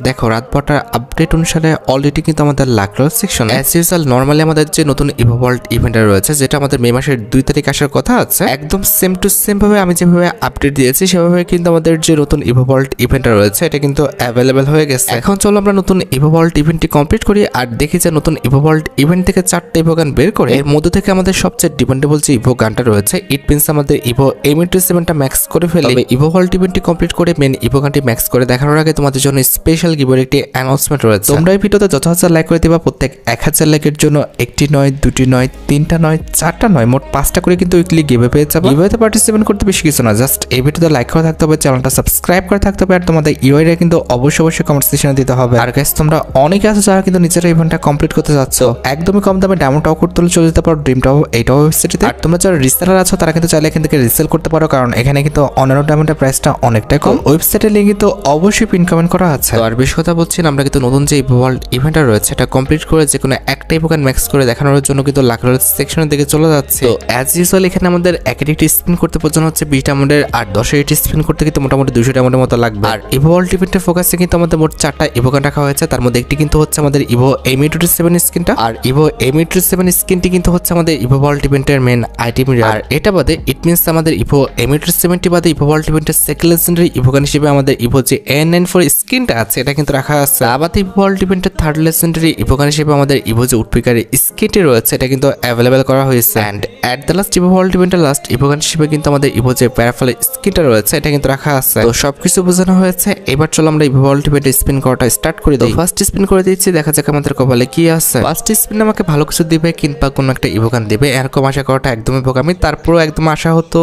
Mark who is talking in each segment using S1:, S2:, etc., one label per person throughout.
S1: দেখো রাত 12টার আপডেট অনুসারে অলরেডি কিন্তু আমাদের লাকলো সেকশন অ্যাজ ইউজুয়াল নর্মালি আমাদের যে নতুন ইভোভল্ট ইভেন্টটা রয়েছে যেটা আমাদের মে মাসের 2 তারিখ আসার কথা আছে একদম সেম টু সেম ভাবে আমি যেভাবে আপডেট দিয়েছি সেভাবে কিন্তু আমাদের যে নতুন ইভোভল্ট ইভেন্টটা রয়েছে এটা কিন্তু অ্যাভেলেবেল হয়ে গেছে। এখন চলো আমরা নতুন ইভোভল্ট ইভেন্টটি কমপ্লিট করি আর দেখি যে নতুন ইভোভল্ট ইভেন্ট থেকে 4টা ইভো গান বের করে এর মধ্যে থেকে আমাদের সবচেয়ে ডিপেন্ডেবল যে ইভো গানটা রয়েছে ইট মিনস আমাদের ইভো M27টা ম্যাক্স করে ফেলে ইভোভল্ট ইভেন্টটি কমপ্লিট করে মেন ইভো গানটি ম্যাক্স করে দেখানোর আগে তোমাদের জন্য স্পেশাল গিভের একটি অ্যানাউন্সমেন্ট রয়েছে। তোমরা এই ভিডিওতে যত হাজার লাইক করে দিবা প্রত্যেক 1000 লাইকের জন্য একটি নয়, দুটি নয়, তিনটা নয়, 4টা নয়, মোট 5টা করে কিন্তু উইকলি গিভে পেয়ে যাবে। গিভেতে পার্টিসিপেট করতে বেশি কিছু না, জাস্ট এই ভিডিওতে লাইক করে থাকতে হবে, চ্যানেলটা সাবস্ক্রাইব করে থাকতে হবে আর তোমাদের ইউআইডি কিন্তু অবশ্যই কমেন্ট সেকশনে দিতে হবে। আর গাইস তোমরা অনেকে আছো যারা কিন্তু নিজেরা ইভেন্টটা কমপ্লিট করতে যাচ্ছ একদমই কম দামে ডায়মন্ড টাও করতে চলে যেতে পারো ড্রিম টাও এইটাও ওয়েবসাইটে। আর তোমরা যারা রিসেলার আছো তারা কিন্তু চাইলে এখান থেকে রিসেল করতে পারো কারণ এখানে কিন্তু অন্যান্য ডায়মন্ডের প্রাইসটা অনেকটাই কম। ওয়েবসাইটের লিংক কিন্তু অবশ্যই পিন কমেন্ট করা আছে। আর বেশ কথা বলছি আমরা কিন্তু নতুন যে ইভোভল্ট ইভেন্টটা রয়েছে এটা কমপ্লিট করে যে কোনো একটা ইভোগান ম্যাক্স করে দেখানোর জন্য কিন্তু লাকলো সেকশনের দিকে চলে যাচ্ছে। তো অ্যাজ ইউজুয়াল এখানে আমাদের একাডেমিটি স্পিন করতে পর্যন্ত হচ্ছে 20 ডায়মন্ডের আর 10 স্পিন করতে কিন্তু মোটামুটি 200 ডায়মন্ডের মতো লাগবে। আর ইভোভল্ট ইভেন্টের ফোকাসে কিন্তু আমাদের মোট 4টা ইভোগান রাখা হয়েছে, তার মধ্যে একটি কিন্তু হচ্ছে আমাদের ইভো M27 স্কিনটা আর ইভো M27 স্কিনটি কিন্তু হচ্ছে আমাদের ইভোভল্ট ইভেন্টের মেন আইটেম। আর এটা বাদে ইট মিনস আমাদের ইভো M27টি বাদে ইভোভল্ট ইভেন্টের সেকেন্ড লেজেন্ডারি ইভোগান হিসেবে আমাদের ইভো যে N94 স্কিনটা আছে এটা কিন্তু রাখা আছে। আবাতে ইভোভল্ট ইভেন্টের থার্ড লেজেন্ডারি ইভোগান হিসেবে আমাদের ইভো যে উডপিকারের স্কিনটি রয়েছে এটা কিন্তু অ্যাভেলেবেল করা হয়েছে। অ্যান্ড অ্যাট দ্য লাস্ট ইভোভল্ট ইভেন্টের লাস্ট ইভোগান হিসেবে কিন্তু আমাদের ইভো যে প্যারাফল স্কিনটা রয়েছে এটা কিন্তু রাখা আছে। তো সবকিছু বোঝানো হয়েছে, এবার চলো আমরা ইভোভল্ট ইভেন্টে স্পিন করাটা স্টার্ট করে দিই। ফার্স্ট স্পিন করে দিচ্ছি, দেখা যাক আমাদের কপালে কি আছে। ফার্স্ট স্পিন আমাকে ভালো কিছু দিবে কিংবা কোনো একটা ইভোগান দিবে এরকম আশা করাটা একদমই বোকামি। তারপরও একদম আশা হতো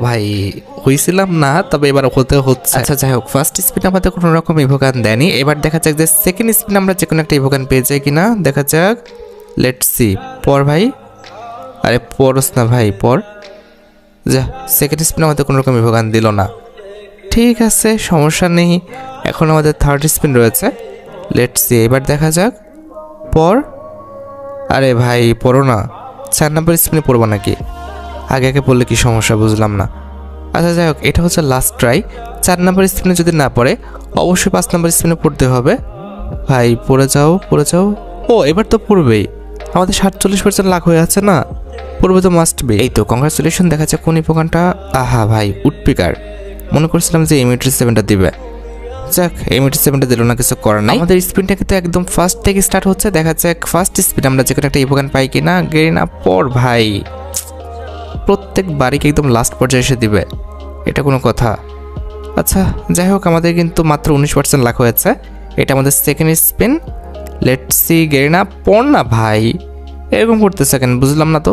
S1: ভাই হয়েছিলাম না, তবে এবার হতে হচ্ছে। আচ্ছা যাই হোক, ফার্স্ট স্পিন আমাদের কোনো রকম ইভোগান দেয়নি। এবার দেখা যাক যে সেকেন্ড স্পিন আমরা যে কোনো একটা ইভোগান পেয়ে যাই কিনা, দেখা যাক। Let's see. পর ভাই, আরে পরস না ভাই, পর যা। সেকেন্ড স্পিন আমাদের কোনো রকম ইভোগান দিল না, ঠিক আছে সমস্যা নেই। এখন আমাদের থার্ড স্পিন রয়েছে, লেটস সি। এবার দেখা যাক। পর, আরে ভাই পড়ো না, 4 নম্বর স্পিনে পড়বো নাকি? আগে আগে পড়লে কি সমস্যা বুঝলাম না। আচ্ছা যাই হোক, এটা হচ্ছে লাস্ট ট্রাই। 4 নম্বর স্পিনে যদি না পড়ে অবশ্যই 5 নম্বর স্পিনে পড়তে হবে। ভাই পড়ে যাও, পড়ে যাও। ও এবার তো পড়বেই, আমাদের 47% লাখ হয়ে আছে না, পড়বে তো মাস্ট বি। এই তো কংগ্রাচুলেশন। দেখা যাচ্ছে কোন ইভোগানটা। আহা ভাই উডপিকার, মনে করছিলাম যে M87টা দিবে। যাক M87টা দিল না, কিছু করার নাই। আমাদের স্পিনটা কিন্তু একদম ফার্স্ট থেকে স্টার্ট হচ্ছে। দেখা যাক ফার্স্ট স্পিন আমরা যে কোনো একটা ইভোগান পাই কিনা। গেরিনা পর ভাই, প্রত্যেক বাড়িকে একদম লাস্ট পর্যায়ে এসে দিবে, এটা কোনো কথা? আচ্ছা যাই হোক, আমাদের কিন্তু মাত্র 19% লাখ হয়েছে। এটা আমাদের second spin, let's see. Garena পর না ভাই, এরকম করতেছে কেন বুঝলাম না তো।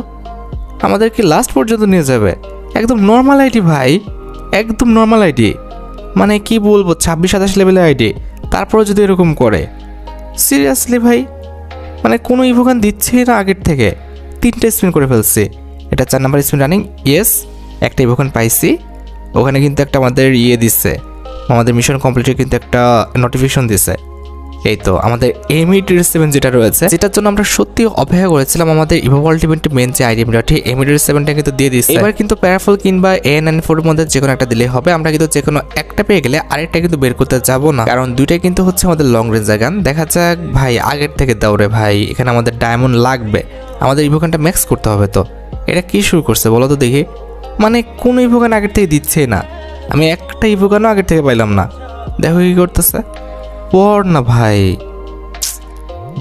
S1: আমাদের কি লাস্ট পর্যন্ত নিয়ে যাবে? একদম নর্মাল আইডি ভাই, একদম নর্মাল আইডি, মানে কি বলবো 26-27 লেভেলের আইডি, তারপরে যদি এরকম করে সিরিয়াসলি ভাই, মানে কোনো ইভোগান দিচ্ছেই না আগের থেকে। 3টে স্পিন করে ফেলছি, এটা 4 নাম্বার স্পিন রানিং। ইয়েস, একটা ইভোগান পাইছি, ওখানে কিন্তু একটা আমাদের দিচ্ছে, আমাদের মিশন কমপ্লিটের কিন্তু একটা নোটিফিকেশন দিছে। এই তো আমাদের M87 যেটা রয়েছে, যেটার জন্য আমরা সত্যি অপেক্ষা করেছিলাম, আমাদের ইভোভল্ট ইভেন্টের মেন যে আইটেমটা M87টা কিন্তু দিয়ে দিচ্ছে। এবার কিন্তু প্যারাফল কিংবা N94 এর মধ্যে যে কোনো একটা দিলে হবে। আমরা কিন্তু যে কোনো একটা পেয়ে গেলে আরেকটা কিন্তু বের করতে যাব না, কারণ দুইটাই কিন্তু হচ্ছে আমাদের লং রেঞ্জের গান। দেখা যাক ভাই, আগের থেকে দাও রে ভাই, এখানে আমাদের ডায়মন্ড লাগবে, আমাদের ইভোগানটা ম্যাক্স করতে হবে। তো এটা কি শুরু করছে বলো তো দেখি, মানে কোনো ইভোগান আগের থেকে দিচ্ছে না, আমি একটা ইভোগানও আগের থেকে পাইলাম না। দেখো কি করতেছে, পর না ভাই।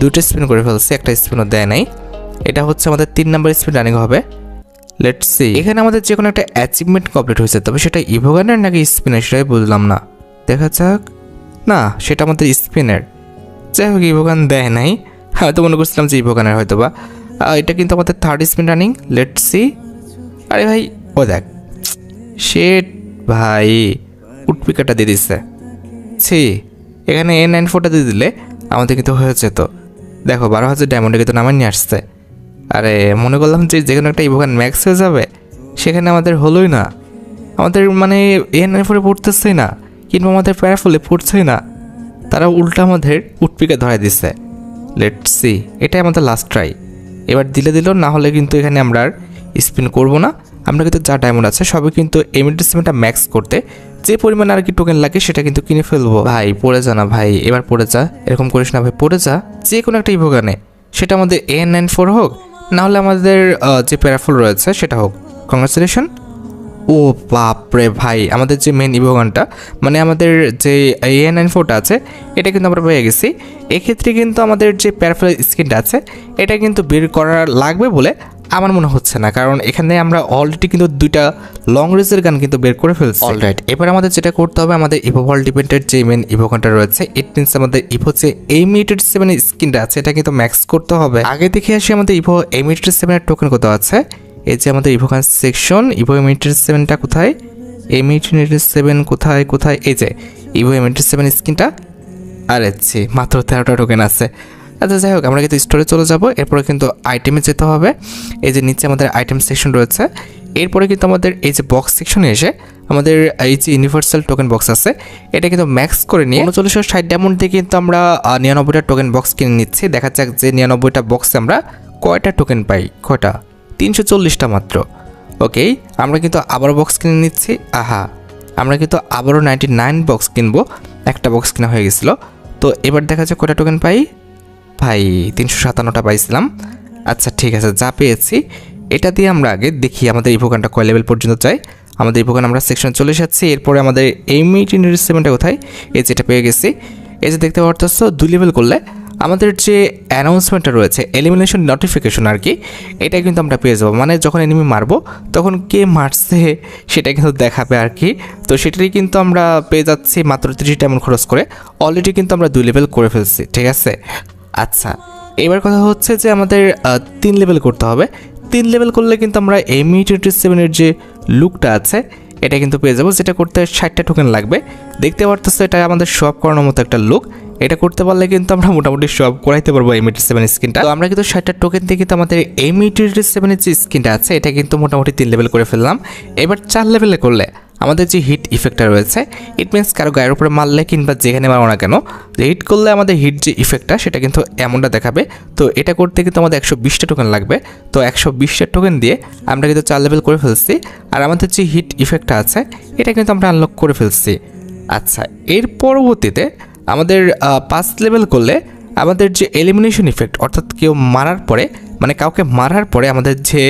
S1: 2টে স্পিন করে ফেলছে, একটা স্পিনও দেয় নাই। এটা হচ্ছে আমাদের 3 নাম্বার স্পিন রানিং হবে। Let's see. এখানে আমাদের যে কোনো একটা অ্যাচিভমেন্ট কমপ্লিট হয়েছে, তবে সেটা ইভোগানের নাকি স্পিনের সেটাই বুঝলাম না। দেখা যাক। না, সেটা আমাদের স্পিনের। যাই হোক, ইভোগান দেয় নাই, হয়তো মনে করছিলাম যে ইভোগানের হয়তো বা। এটা কিন্তু আমাদের third spin running, let's see. আরে ভাই ও দেখ, শেট ভাই, উডপিকারটা দিয়ে দিচ্ছে। ছি, এখানে N94টা দিয়ে দিলে আমাদের কিন্তু হয়ে যেত। দেখো 12,000 ডায়মন্ডে কিন্তু নামায় নিয়ে আসছে। আরে মনে করলাম যে কোনো একটা ইভোগান ম্যাক্স হয়ে যাবে, সেখানে আমাদের হলোই না। আমাদের মানে N94 পড়তেছেই না, কিংবা আমাদের প্যারাফলে পড়ছেই না, তারা উল্টা আমাদের উডপিকা ধরাই দিচ্ছে। লেটস সি, এটাই আমাদের লাস্ট ট্রাই। এবার দিলে দিল, না হলে কিন্তু এখানে আমরা আর স্পিন করবো না। আমরা কিন্তু যা ডায়মন্ড আছে সবই কিন্তু এমিটেড সেভেনটা ম্যাক্স করতে যে পরিমাণ আর কি টোকেন লাগে সেটা কিন্তু কিনে ফেলবো। ভাই পড়ে যা না ভাই, এবার পড়ে যা, এরকম করিস না ভাই, পড়ে যা যে কোনো একটা ইভোগানে, সেটা আমাদের AN94 হোক না হলে আমাদের যে প্যারাফল রয়েছে সেটা হোক। কংগ্রাচুলেশন। ও বাপরে ভাই, আমাদের যে মেন ইভোগানটা মানে আমাদের যে AN94টা আছে এটা কিন্তু আমরা পেয়ে গেছি। এক্ষেত্রে কিন্তু আমাদের যে প্যারাফল স্কিনটা আছে এটা কিন্তু বের করা লাগবে বলে আমার মনে হচ্ছে না, কারণ এখানে আমরা অলরেডি কিন্তু দুইটা লং রেঞ্জের গান কিন্তু বের করে ফেলছি। অলরাইট, এবার আমাদের যেটা করতে হবে, আমাদের ইভোভল্ট ইভেন্টের যে মেন ইভোগানটা রয়েছে ইট মিনস আমাদের ইভো যে এমিটেড 7 স্কিনটা আছে এটা কিন্তু ম্যাক্স করতে হবে। আগে দেখে আসি আমাদের ইভো এমিটেড 7 এর টোকেন কত আছে। এই যে আমাদের ইভোগান সেকশন, ইভো এমিটেড 7টা কোথায়, এমিটেড 7 কোথায় কোথায়, এই যে ইভো এমিটেড 7 স্কিনটা, আরে মাত্র 13টা টোকেন আছে। আচ্ছা যাই হোক, আমরা কিন্তু স্টোরে চলে যাব, এরপরে কিন্তু আইটেমে যেতে হবে। এই যে নিচে আমাদের আইটেম সেকশন রয়েছে, এরপরে কিন্তু আমাদের এই যে বক্স সেকশনে এসে আমাদের এই যে ইউনিভার্সাল টোকেন বক্স আছে এটা কিন্তু ম্যাক্স করে নিয়ে 3960 ডায়মন্ড দিয়ে কিন্তু আমরা 99টা টোকেন বক্স কিনে নিচ্ছি। দেখা যাক যে 99টা বক্সে আমরা কয়টা টোকেন পাই। কয়টা? 340টা মাত্র। ওকে, আমরা কিন্তু আবারও বক্স কিনে নিচ্ছি। আহা, আমরা কিন্তু আবারও 99 বক্স কিনবো, একটা বক্স কেনা হয়ে গেছিলো। তো এবার দেখা যাক কয়টা টোকেন পাই। ভাই 357টা পাইছিলাম। আচ্ছা ঠিক আছে, যা পেয়েছি এটা দিয়ে আমরা আগে দেখি আমাদের ইভোগানটা কয় লেভেল পর্যন্ত চাই। আমাদের ইভোগান আমরা সেকশনে চলে এসেছি, এরপরে আমাদের এমিটেড 7টা কোথায়, এই যেটা পেয়ে গেছি। এই যে দেখতে পারতেছ 2 লেভেল করলে আমাদের যে অ্যানাউন্সমেন্টটা রয়েছে এলিমিনেশন নোটিফিকেশন আর কি, এটা কিন্তু আমরা পেয়ে যাবো। মানে যখন এনিমি মারবো তখন কে মারছে সেটা কিন্তু দেখাবে আর কি। তো সেটাই কিন্তু আমরা পেয়ে যাচ্ছি মাত্র 30 ডায়মন্ড খরচ করে। অলরেডি কিন্তু আমরা 2 লেভেল করে ফেলছি, ঠিক আছে। আচ্ছা, এবার কথা হচ্ছে যে আমাদের 3 লেভেল করতে হবে। 3 লেভেল করলে কিন্তু আমরা এমিটেড 7 যে লুকটা আছে এটা কিন্তু পেয়ে যাবো, যেটা করতে 60টা টোকেন লাগবে। দেখতে পারতেছো এটা আমাদের শপ করানোর মতো একটা লুক। এটা করতে পারলে কিন্তু আমরা মোটামুটি সব করাইতে পারবো এমিটেড 7 স্কিনটা। তো আমরা কিন্তু 60টা টোকেন দিয়ে কিন্তু আমাদের এমিটেড 7 যে স্কিনটা আছে এটা কিন্তু মোটামুটি 3 লেভেল করে ফেললাম। এবার 4 লেভেলে করলে আমাদের যে হিট ইফেক্টটা রয়েছে ইট মিনস কারো গায়ের উপরে মারলে কিংবা যেখানে মারো না কেন হিট করলে আমাদের হিট যে ইফেক্টটা সেটা কিন্তু এমনটা দেখাবে। তো এটা করতে কিন্তু আমাদের 120টা টোকেন লাগবে। তো 120টা টোকেন দিয়ে আমরা কিন্তু 4 লেভেল করে ফেলছি। আর আমাদের যে হিট ইফেক্টটা আছে এটা কিন্তু আমরা আনলক করে ফেলছি। আচ্ছা, এর পরবর্তীতে আমাদের 5 লেভেল করলে আমাদের যে এলিমিনেশন ইফেক্ট, অর্থাৎ কেউ মারার পরে মানে কাউকে মারার পরে আমাদের যে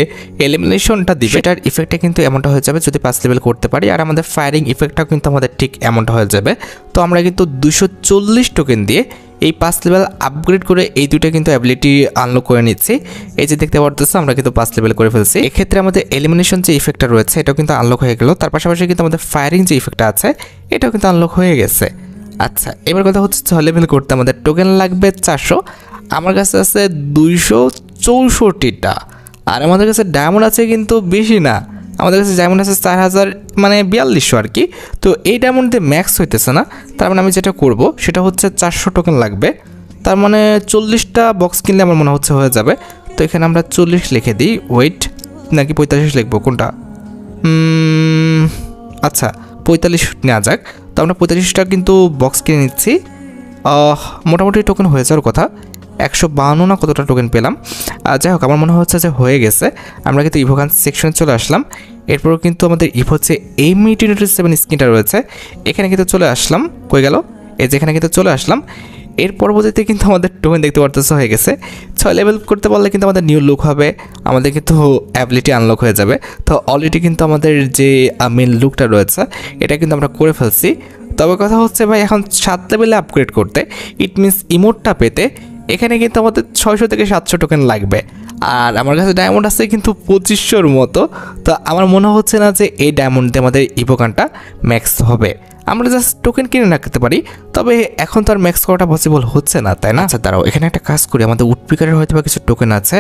S1: এলিমিনেশনটা দিবে সেটার ইফেক্টটা কিন্তু এমনটা হয়ে যাবে যদি 5 লেভেল করতে পারি। আর আমাদের ফায়ারিং ইফেক্টটাও কিন্তু আমাদের ঠিক এমনটা হয়ে যাবে। তো আমরা কিন্তু 240 টোকেন দিয়ে এই 5 লেভেল আপগ্রেড করে এই দুটো কিন্তু অ্যাবিলিটি আনলক করে নিচ্ছি। এই যে দেখতে পারতেছো আমরা কিন্তু 5 লেভেল করে ফেলছি। এক্ষেত্রে আমাদের এলিমিনেশন যে ইফেক্টটা রয়েছে এটাও কিন্তু আনলক হয়ে গেল। তার পাশাপাশি কিন্তু আমাদের ফায়ারিং যে ইফেক্টটা আছে এটাও কিন্তু আনলক হয়ে গেছে। আচ্ছা, এবার কথা হচ্ছে 6 লেভেল করতে আমাদের টোকেন লাগবে 400। আমার কাছে আছে 264টা। আর আমাদের কাছে ডায়মন্ড আছে কিন্তু বেশি না, আমাদের কাছে ডায়মন্ড আছে 4000 মানে 4200 আর কি। তো এই ডায়মন্ড দিয়ে ম্যাক্স হইতেছে না, তার মানে আমি যেটা করব সেটা হচ্ছে 400 টোকেন লাগবে। তার মানে 40টা বক্স কিনলে আমার মনে হচ্ছে হয়ে যাবে। তো এখানে আমরা 40 লিখে দিই। ওয়েট, নাকি 45 লিখবো কোনটা? আচ্ছা 45 নেওয়া যাক। তো আমরা 45টা কিন্তু বক্স কিনে নিচ্ছি। মোটামুটি টোকেন হয়ে যাওয়ার কথা, 152 না কতটা টোকেন পেলাম। যাই হোক, আমার মনে হচ্ছে যে হয়ে গেছে। আমরা কিন্তু ইভোগান সেকশনে চলে আসলাম। এরপরও কিন্তু আমাদের ইভো হচ্ছে এমিটেড 7 স্কিনটা রয়েছে, এখানে কিন্তু চলে আসলাম। কই গেল? এই যেখানে কিন্তু চলে আসলাম। এর পরবর্তীতে কিন্তু আমাদের টোকেন দেখতে পারতেছে হয়ে গেছে। 6 লেভেল করতে পারলে কিন্তু আমাদের নিউ লুক হবে, আমাদের কিন্তু অ্যাবিলিটি আনলক হয়ে যাবে। তো অলরেডি কিন্তু আমাদের যে মেন লুকটা রয়েছে এটা কিন্তু আমরা করে ফেলছি। তবে কথা হচ্ছে ভাই, এখন 7 লেভেলে আপগ্রেড করতে ইট মিনস ইমোটটা পেতে এখানে কিন্তু আমাদের 600 থেকে 700 টোকেন লাগবে। আর আমার কাছে ডায়মন্ড আছে কিন্তু 2500-র মতো। তো আমার মনে হচ্ছে না যে এই ডায়মন্ড দিয়ে আমাদের ইভোগানটা ম্যাক্স হবে। আমরা জাস্ট টোকেন কিনে রাখতে পারি, তবে এখন তো আর ম্যাক্স করাটা পসিবল হচ্ছে না, তাই না? আচ্ছা দাঁড়াও, এখানে একটা কাজ করি। আমাদের উডপিকারের হয়তো বা কিছু টোকেন আছে।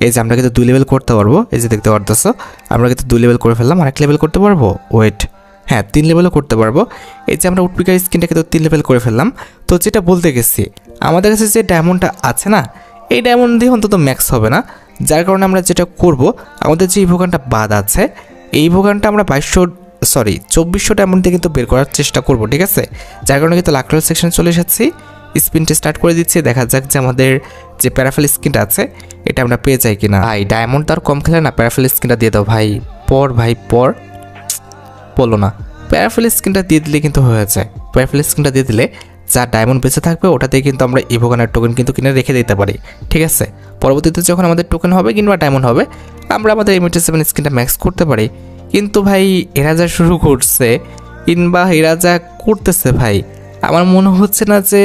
S1: এই যে আমরা কিন্তু 2 লেভেল করতে পারবো। এই যে দেখতে পারতেছো আমরা কিন্তু 2 লেভেল করে ফেললাম। আরেক লেভেল করতে পারবো। ওয়েট, হ্যাঁ 3 লেভেলও করতে পারবো। এই যে আমরা উডপিকার স্কিনটা কিন্তু 3 লেভেল করে ফেললাম। তো যেটা বলতে গেছি, আমাদের কাছে যে ডায়মন্ডটা আছে না, এই ডায়মন্ড দিয়ে অন্তত ম্যাক্স হবে না। যার কারণে আমরা যেটা করব, আমাদের যে ইভোগানটা বাদ আছে এই ইভোগানটা আমরা 2400 ডায়মন্ড দিয়ে কিন্তু বের করার চেষ্টা করব, ঠিক আছে। যার কারণে কিন্তু লাকড়াল সেকশন চলে এসেছি, স্পিনটা স্টার্ট করে দিচ্ছি। দেখা যাক যে আমাদের যে প্যারাফেল স্কিনটা আছে এটা আমরা পেয়ে যাই কিনা। ভাই ডায়মন্ড তো আর কম খেলে না, প্যারাফেল স্কিনটা দিয়ে দাও ভাই, পর ভাই পর, বলো না। প্যারাফেল স্কিনটা দিয়ে দিলে কিন্তু হয়ে যায়। প্যারাফেল স্কিনটা দিয়ে দিলে যা ডায়মন্ড বেঁচে থাকবে ওটাতে কিন্তু আমরা ইভোগানের টোকেন কিন্তু কিনে রেখে দিতে পারি, ঠিক আছে। পরবর্তীতে যখন আমাদের টোকেন হবে কিংবা ডায়মন্ড হবে, আমরা আমাদের M87 স্কিনটা ম্যাক্স করতে পারি। কিন্তু ভাই এরা যা শুরু করছে কিংবা এরা যা করতেছে ভাই, আমার মনে হচ্ছে না যে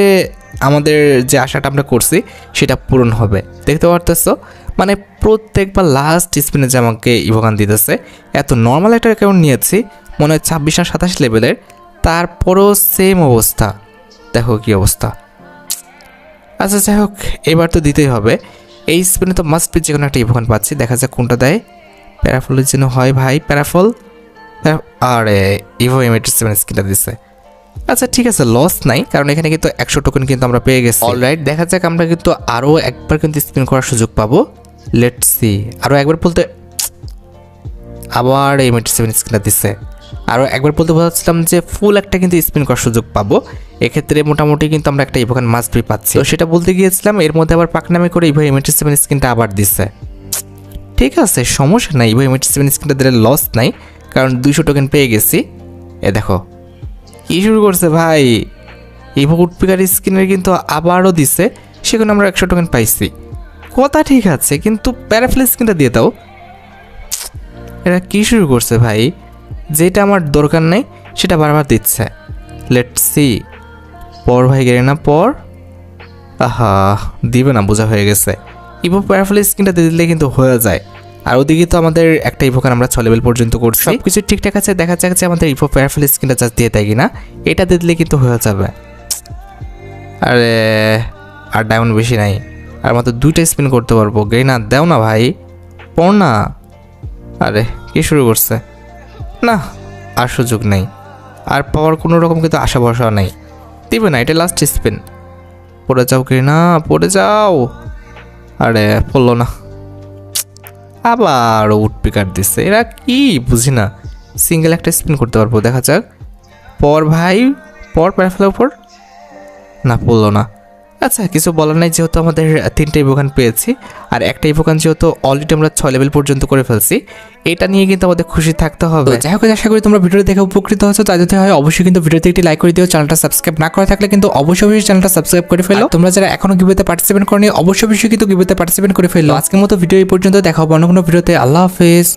S1: আমাদের যে আশাটা আমরা করছি সেটা পূরণ হবে। দেখতে পারতেছো, মানে প্রত্যেকবার লাস্ট স্পিনে যে আমাকে ইভোগান দিতেছে। এত নর্মাল একটা অ্যাকাউন্ট নিয়েছি, মনে হয় 26 না 27 লেভেলের, তারপরও সেম অবস্থা। দেখো কি অবস্থা। আচ্ছা যাই হোক, এবার তো দিতেই হবে। এই স্পিনে তো মাস্ট বি যে কোনো একটা ইভোগান পাচ্ছি, দেখা যাক কোনটা দেয়। প্যারাফলের জন্য হয় ভাই, প্যারাফল। আরে ইভো M87 স্কিনটা দিচ্ছে। আচ্ছা ঠিক আছে, লস নাই, কারণ এখানে কিন্তু 100 টোকেন কিন্তু আমরা পেয়ে গেছি। অলরাইট, দেখা যাক আমরা কিন্তু আরও একবার কিন্তু স্পিন করার সুযোগ পাবো। Let's see. আরও একবার বলতে আবার M87 স্কিনটা দিচ্ছে। আরও একবার বলতে বলছিলাম যে ফুল একটা কিন্তু স্পিন করার সুযোগ পাবো। এক্ষেত্রে মোটামুটি কিন্তু আমরা একটা ইভোগান মাস্ট বি পাচ্ছি। তো সেটা বলতে গিয়েছিলাম, এর মধ্যে আবার পাকনামি করে ইভো M87 স্কিনটা আবার দিচ্ছে। ঠিক আছে, সমস্যা নাই, ইভো M87 স্কিনটা দিলে লস নাই, কারণ 200 টোকেন পেয়ে গেছি। এ দেখো কি শুরু করছে ভাই। ইভো উডপিকার স্কিনের কিন্তু আবারও দিচ্ছে, সেখানে আমরা 100 টোকেন পাইছি। কথা ঠিক আছে, কিন্তু প্যারাফেল স্কিনটা দিয়ে দাও। এরা কি শুরু করছে ভাই, যেটা আমার দরকার নেই সেটা বারবার দিচ্ছে। Let's see. পর ভাই গেলে না পর। আহা, দিবে না, বোঝা হয়ে গেছে। ইভো প্যারাফেল স্কিনটা দিয়ে দিলে কিন্তু হয়ে যায়। আর ওদিকে তো আমাদের একটা ইভোকান আমরা 6 লেভেল পর্যন্ত করছি, সব কিছু ঠিকঠাক আছে। দেখা যাক যে আমাদের ইভো প্যারাফেল স্কিনটা জাস্ট দিয়ে দেয় কিনা। এটা দিয়ে দিলে কিন্তু হয়ে যাবে। আরে আর ডায়মন্ড বেশি নাই, আর মাত্র 2টা স্পিন করতে পারবো। না দেও না ভাই, পড় না। আরে কি শুরু করছে না, আর সুযোগ নেই, আর পাওয়ার কোনো রকম কিন্তু আশা ভরসা নেই। দিবে না, এটা লাস্ট স্পিন। পড়ে যাও না, পড়ে যাও। আরে পড়লো না, আবার উডপিকার দিচ্ছে। এরা কি বুঝি না, সিঙ্গেল একটা স্পিন করতে পারবো। দেখা যাক। পর ভাই পর, প্যারাফেলের উপর না, পড়লো না। আচ্ছা কিছু বলার নাই, যেহেতু আমাদের 3টা ইভোগান পেয়েছি, আর একটা ইভোগান যেহেতু অলরেডি আমরা 6 লেভেল পর্যন্ত করে ফেলছি, এটা নিয়ে কিন্তু আমাদের খুশি থাকতে হবে। যাই হোক, আশা করি তোমরা ভিডিওটি দেখে উপকৃত হয়েছো। তাই যদি হয় অবশ্যই কিন্তু ভিডিওতে একটি লাইক করে দিও। চ্যানেলটা সাবস্ক্রাইব না করা থাকলে কিন্তু অবশ্যই চ্যানেলটা সাবস্ক্রাইব করে ফেলো। তোমরা যারা এখনো গিভওয়েতে পার্টিসিপেট করনি, অবশ্যই কিন্তু গিভওয়েতে পার্টিসিপেট করে ফেলো। আজকের মতো ভিডিও এই পর্যন্ত, দেখা হবে অন্য কোনো ভিডিওতে। আল্লাহ হাফেজ।